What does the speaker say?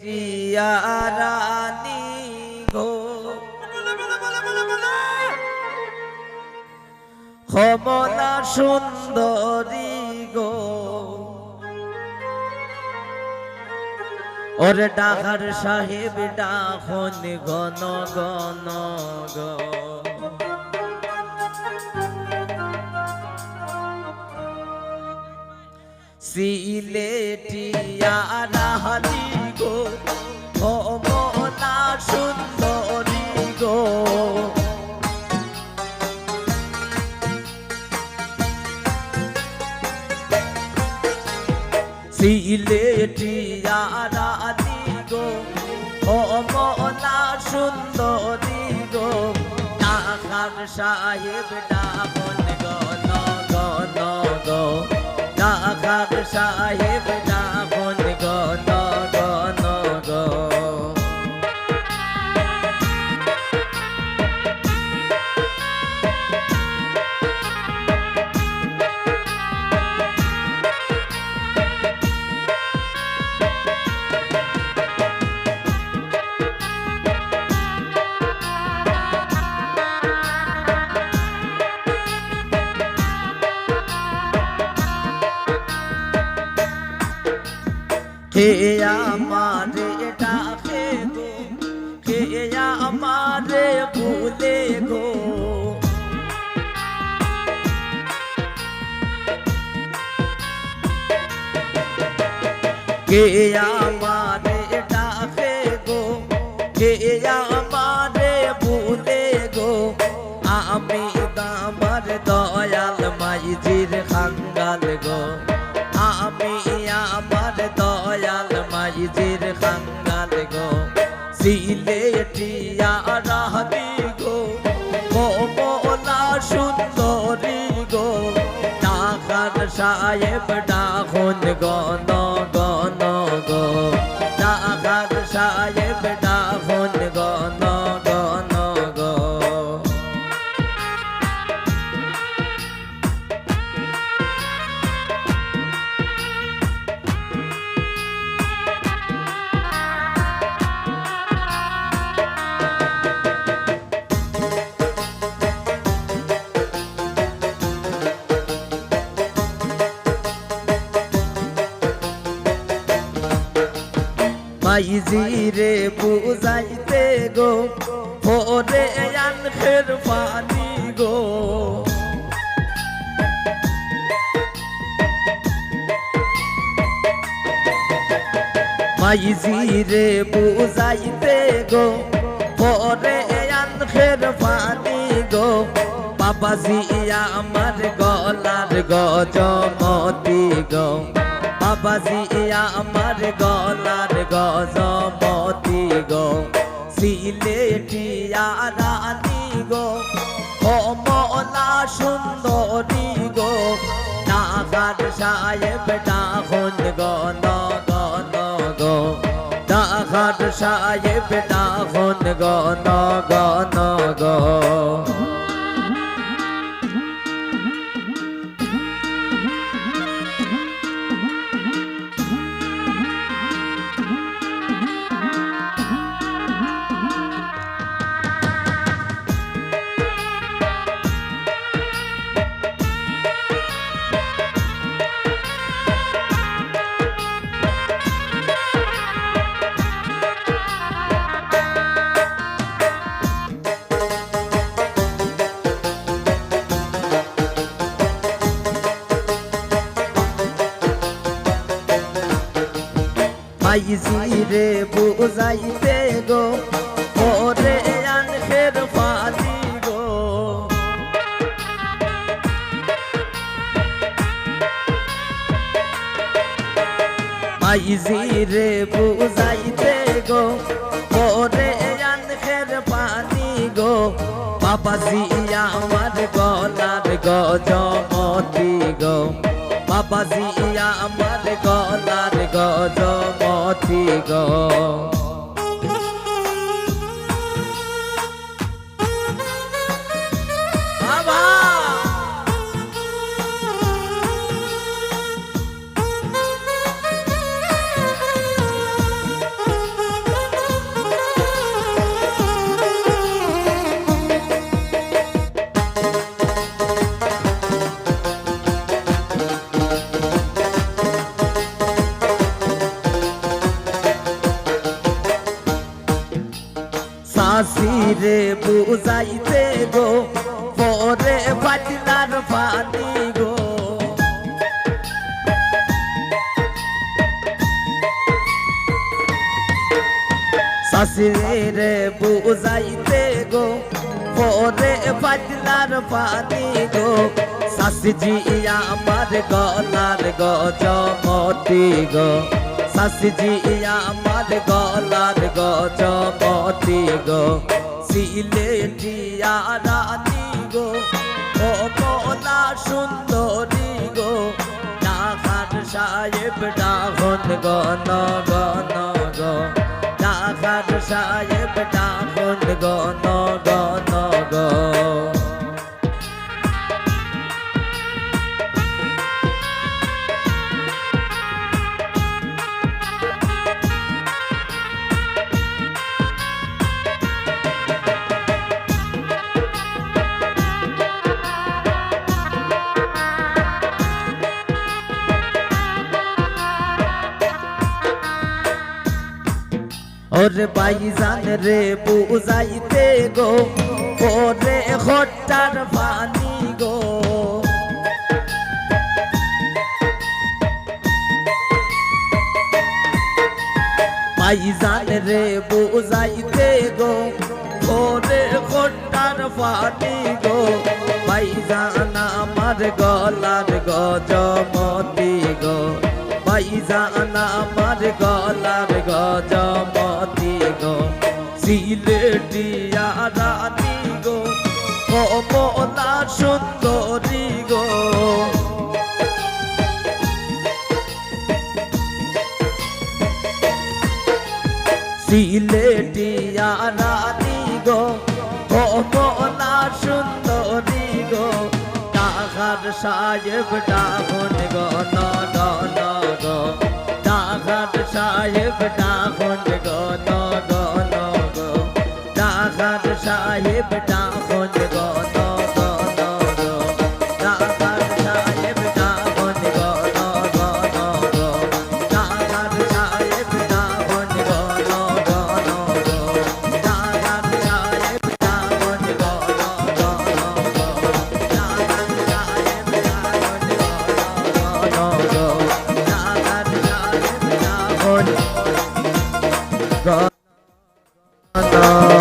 টিয়া রানী গো কমলা সুন্দরী গো ওরে ডাকার সাহেব ডাখন গণ গণ গো সিলেটিয়া রানী গো কমলা সুন্দরী গো সিলেটিয়া রানী গো কমলা সুন্দরী গো ডাকার সাহেব ডাকন গণ গণ গো ডাকার সাহেব ডাকন গণ গণ গো কে আমারে ডাকে গো কে আমারে ভুলে গো কে আমারে ডাকে গো কে আমারে ভুলে গো আমি আমার দয়াল মাইজির খাঙ্গাল গো আমি আমার দয়াল মাইজির খাঙ্গাল গো সিলেটিয়া রানী গো কমলা সুন্দরী গো ডাকার সাহেব ডাকন গণ গণ গো ডাকার সাহেব ডাকন গণ গণ গো মাইজিরে বুঝাইতে গো ওরে আনখের পানি গো মাইজিরে বুঝাইতে গো ওরে আনখের পানি গো বাবাজি আমার গলার গজমতি গো বাবাজি আমার গলার গজমতি গো সিলেটিয়া রানী গো কমলা সুন্দরী গো ডাকার সাহেব ডাকন গণ গণ গো ডাকার সাহেব ডাকন গণ গণ গো মাইজিরে বুঝাইতে গো ওরে আনখের পানি গো মাইজিরে বুঝাইতে গো ওরে আনখের পানি গো বাবাজি আমার গলার গজমতি গো বাবাজি আমার গলার গজমতি গো বাবা সাসিরে বুঝাইতে গো পরে বাজনার পানি গো সাসিরে বুঝাইতে গো পরে বাজনার পানি গো সাসজি আমার গলার গজমতি গো সাসজি আমার গলার গজমতি গো সিলেটিয়া রানী গো ও মোলা সুন্দরী গো ডাকার সাহেব ডাকন গন গন গো ডাকার সাহেব ডাকন গন গন গো ওরে ভাইজান রে বুঝাইতে গো ওরে খট্টার পানি গো ভাইজান রে বুঝাইতে গো ওরে খট্টার পানি গো ভাইজান আমার গলার গজমতি গো ভাইজান আমার গলার গজমতি গো সিলেটিয়া রানী গো ও মোলা সুন্দরী গো সিলেটিয়া রানী গো ও মোলা সুন্দরী গো ডাকার সাহেব ডাকন গো ন গো ডাকার সাহেব ডাকন গো ন গো ডাকার সাহেব ডাকন গো ন গো ডাকার সাহেব ডাকন গো ন গো ডাকার সাহেব ডাকন গো ন গো ডাকার সাহেব ডাকন গো ন গো